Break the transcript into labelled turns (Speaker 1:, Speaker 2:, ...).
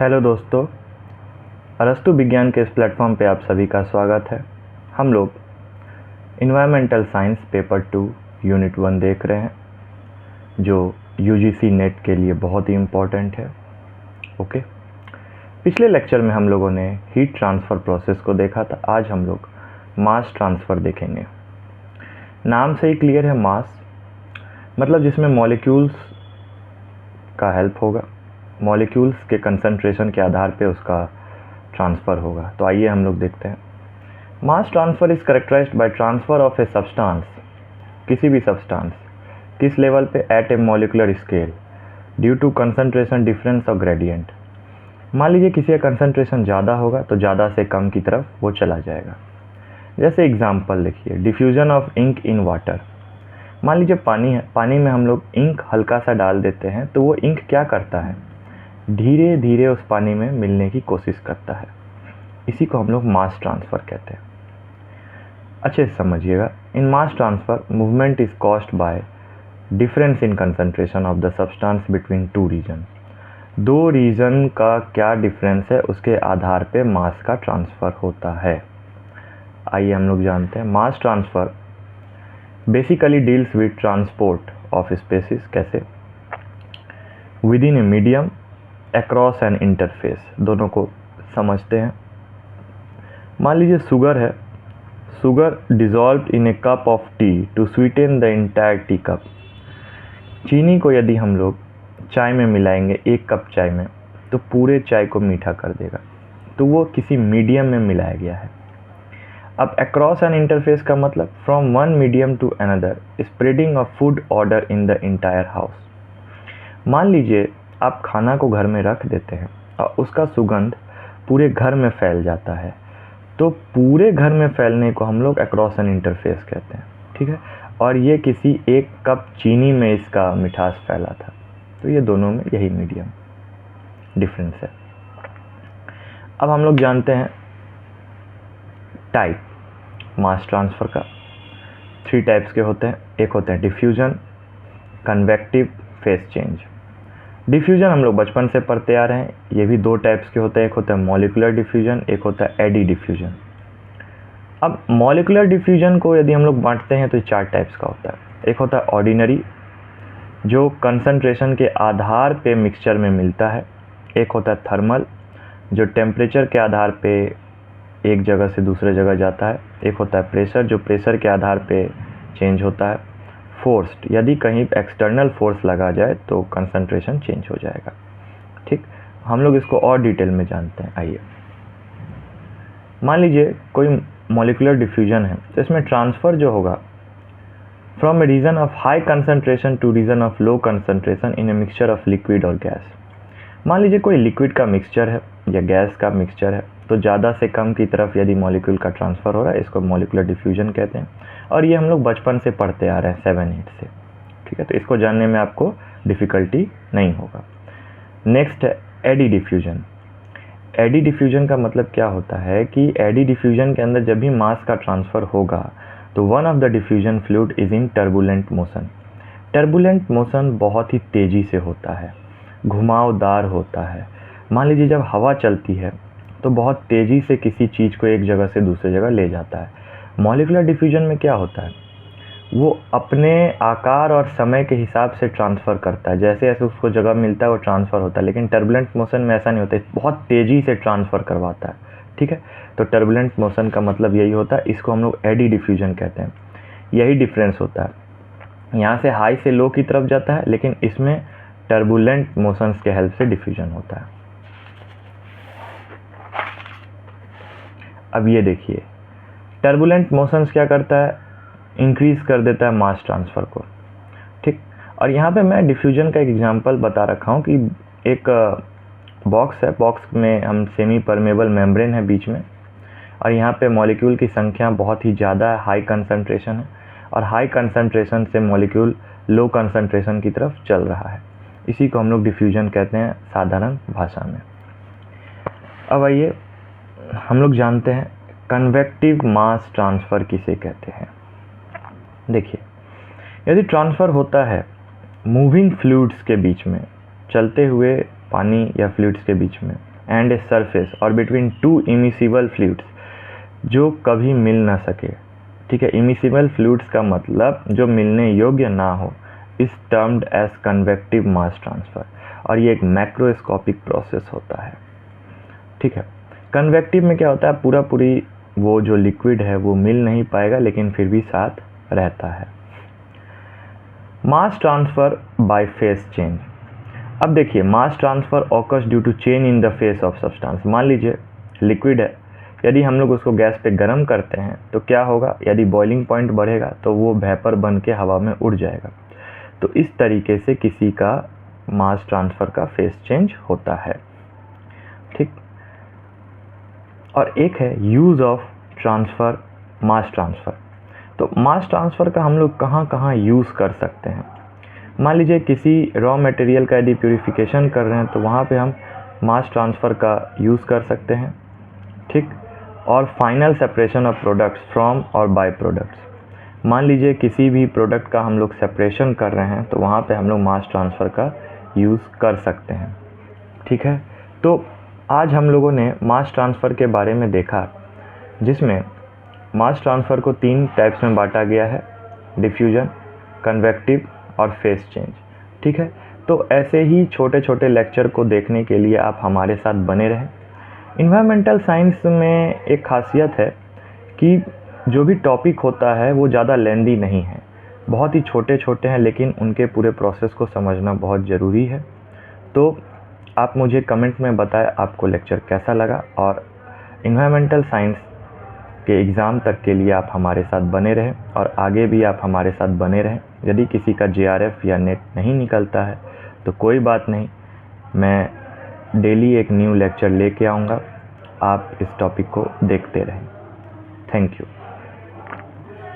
Speaker 1: Hello दोस्तों, अरस्तु विज्ञान के इस प्लेटफॉर्म पे आप सभी का स्वागत है। हम लोग इन्वायरमेंटल साइंस पेपर 2 यूनिट 1 देख रहे हैं, जो यूजीसी नेट के लिए बहुत ही इम्पोर्टेंट है। ओके, पिछले लेक्चर में हम लोगों ने हीट ट्रांसफ़र प्रोसेस को देखा था। आज हम लोग मास ट्रांसफ़र देखेंगे। नाम से ही क्लियर है, मास मतलब जिसमें मॉलिक्यूल्स का हेल्प होगा, मॉलिक्यूल्स के कंसंट्रेशन के आधार पे उसका ट्रांसफ़र होगा। तो आइए हम लोग देखते हैं। Mass transfer is characterized by transfer of a substance, किसी भी सब्सटेंस किस लेवल पे, at a molecular scale due to concentration difference और ग्रेडियंट। मान लीजिए किसी का कंसंट्रेशन ज़्यादा होगा तो ज़्यादा से कम की तरफ वो चला जाएगा। जैसे एग्जांपल देखिए, diffusion of ink in water. मान लीजिए पानी है, पानी में हम लोग इंक हल्का सा डाल देते हैं तो वो इंक क्या करता है, धीरे धीरे उस पानी में मिलने की कोशिश करता है। इसी को हम लोग मास ट्रांसफ़र कहते हैं। अच्छे से समझिएगा, in mass transfer movement is caused by difference in concentration of the substance between two region. दो रीजन का क्या डिफरेंस है, उसके आधार पे मास का ट्रांसफ़र होता है। आइए हम लोग जानते हैं। Mass transfer basically deals with transport of species. कैसे? Within a medium across an interface. दोनों को समझते हैं। मान लीजिए शुगर है, sugar dissolved in a cup of tea to sweeten the entire tea cup. चीनी को यदि हम लोग चाय में मिलाएंगे, एक कप चाय में, तो पूरे चाय को मीठा कर देगा। तो वो किसी मीडियम में मिलाया गया है। अब अक्रॉस एन इंटरफेस का मतलब from one medium to another, spreading of food odour in the entire house. मान लीजिए आप खाना को घर में रख देते हैं और उसका सुगंध पूरे घर में फैल जाता है, तो पूरे घर में फैलने को हम लोग अक्रॉस एन इंटरफेस कहते हैं। ठीक है, और ये किसी एक कप चीनी में इसका मिठास फैला था, तो ये दोनों में यही मीडियम डिफरेंस है। अब हम लोग जानते हैं टाइप मास ट्रांसफ़र का। 3 टाइप्स के होते हैं। एक होते हैं diffusion, convective, phase change. Diffusion हम लोग बचपन से पढ़ते आ रहे हैं। ये भी 2 टाइप्स के होते हैं। एक होता है मॉलिकुलर डिफ्यूजन, एक होता है एडी डिफ्यूजन। अब मॉलिकुलर डिफ्यूजन को यदि हम लोग बांटते हैं तो 4 टाइप्स का होता है। एक होता है ऑर्डिनरी, जो कंसंट्रेशन के आधार पे मिक्सचर में मिलता है। एक होता है थर्मल, जो टेम्परेचर के आधार पे एक जगह से दूसरे जगह जाता है। एक होता है प्रेशर, जो प्रेशर के आधार पे चेंज होता है। फोर्स्ड, यदि कहीं एक्सटर्नल फोर्स लगा जाए तो कंसंट्रेशन चेंज हो जाएगा। ठीक, हम लोग इसको और डिटेल में जानते हैं। आइए, मान लीजिए कोई मॉलिकुलर डिफ्यूजन है, तो इसमें ट्रांसफ़र जो होगा from a region of high concentration to region of low concentration in a mixture of liquid और गैस। मान लीजिए कोई लिक्विड का मिक्सचर है या गैस का मिक्सचर है, तो ज़्यादा से कम की तरफ यदि मॉलिक्यूल का ट्रांसफ़र हो रहा है, इसको मॉलिकुलर डिफ्यूजन कहते हैं। और ये हम लोग बचपन से पढ़ते आ रहे हैं, 7-8 से। ठीक है, तो इसको जानने में आपको डिफ़िकल्टी नहीं होगा। नेक्स्ट है एडी डिफ्यूजन। एडी डिफ्यूजन का मतलब क्या होता है कि एडी डिफ्यूजन के अंदर जब भी मास का ट्रांसफ़र होगा तो one of the diffusion fluid is in turbulent motion. Turbulent motion बहुत ही तेज़ी से होता है, घुमावदार होता है। मान लीजिए जब हवा चलती है तो बहुत तेज़ी से किसी चीज़ को एक जगह से दूसरी जगह ले जाता है। मॉलिकुलर डिफ्यूजन में क्या होता है, वो अपने आकार और समय के हिसाब से ट्रांसफ़र करता है। जैसे जैसे उसको जगह मिलता है वो ट्रांसफ़र होता है, लेकिन टर्बुलेंट मोशन में ऐसा नहीं होता, बहुत तेज़ी से ट्रांसफ़र करवाता है। ठीक है, तो टर्बुलेंट मोशन का मतलब यही होता है। इसको हम लोग एडी डिफ्यूजन कहते हैं। यही डिफरेंस होता है, यहाँ से हाई से लो की तरफ जाता है, लेकिन इसमें टर्बुलेंट मोशंस के हेल्प से डिफ्यूजन होता है। अब ये देखिए, टर्बुलेंट मोशंस क्या करता है, इंक्रीज़ कर देता है मास ट्रांसफ़र को। ठीक, और यहाँ पे मैं डिफ्यूजन का एक एग्जांपल बता रखा हूँ कि एक बॉक्स है, बॉक्स में हम सेमी परमेबल मेम्ब्रेन है बीच में, और यहाँ पे मॉलिक्यूल की संख्या बहुत ही ज़्यादा है, हाई कंसंट्रेशन है, और हाई कंसंट्रेशन से मॉलिक्यूल लो कंसंट्रेशन की तरफ चल रहा है। इसी को हम लोग डिफ्यूजन कहते हैं साधारण भाषा में। अब आइए हम लोग जानते हैं कन्वेक्टिव मास ट्रांसफ़र किसे कहते हैं। देखिए, यदि ट्रांसफ़र होता है मूविंग फ्लूइड्स के बीच में, चलते हुए पानी या फ्लूइड्स के बीच में, एंड ए सरफेस और बिटवीन टू इमिसिबल फ्लूइड्स जो कभी मिल ना सके। ठीक है, इमिसिबल फ्लूइड्स का मतलब जो मिलने योग्य ना हो, is termed as convective mass transfer, और ये एक मैक्रोस्कोपिक प्रोसेस होता है। ठीक है, कन्वेक्टिव में क्या होता है, पूरी वो जो लिक्विड है वो मिल नहीं पाएगा लेकिन फिर भी साथ रहता है। Mass transfer by phase change. अब देखिए, mass transfer occurs due to change in the phase of substance. मान लीजिए लिक्विड है, यदि हम लोग उसको गैस पे गर्म करते हैं तो क्या होगा, यदि बॉइलिंग पॉइंट बढ़ेगा तो वो वेपर बन के हवा में उड़ जाएगा। तो इस तरीके से किसी का मास ट्रांसफ़र का फेस चेंज होता है। ठीक, और एक है use of transfer, mass transfer. तो मास ट्रांसफ़र का हम लोग कहाँ कहाँ यूज़ कर सकते हैं। मान लीजिए किसी रॉ मटेरियल का यदि प्यूरिफिकेशन कर रहे हैं तो वहाँ पे हम मास ट्रांसफ़र का यूज़ कर सकते हैं। ठीक, और final separation of products from और बाय प्रोडक्ट्स। मान लीजिए किसी भी प्रोडक्ट का हम लोग सेपरेशन कर रहे हैं तो वहाँ पे हम लोग मास ट्रांसफ़र का यूज़ कर सकते हैं। ठीक है, तो आज हम लोगों ने मास ट्रांसफ़र के बारे में देखा, जिसमें मास ट्रांसफ़र को 3 टाइप्स में बांटा गया है, डिफ्यूजन, कन्वेक्टिव और फेस चेंज। ठीक है, तो ऐसे ही छोटे छोटे लेक्चर को देखने के लिए आप हमारे साथ बने रहें। इन्वायरमेंटल साइंस में एक खासियत है कि जो भी टॉपिक होता है वो ज़्यादा लेंदी नहीं है, बहुत ही छोटे छोटे हैं, लेकिन उनके पूरे प्रोसेस को समझना बहुत ज़रूरी है। तो आप मुझे कमेंट में बताएं आपको लेक्चर कैसा लगा, और इन्वायरमेंटल साइंस के एग्ज़ाम तक के लिए आप हमारे साथ बने रहें और आगे भी आप हमारे साथ बने रहें। यदि किसी का JRF या नेट नहीं निकलता है तो कोई बात नहीं, मैं डेली एक न्यू लेक्चर लेके आऊँगा, आप इस टॉपिक को देखते रहें। Thank you.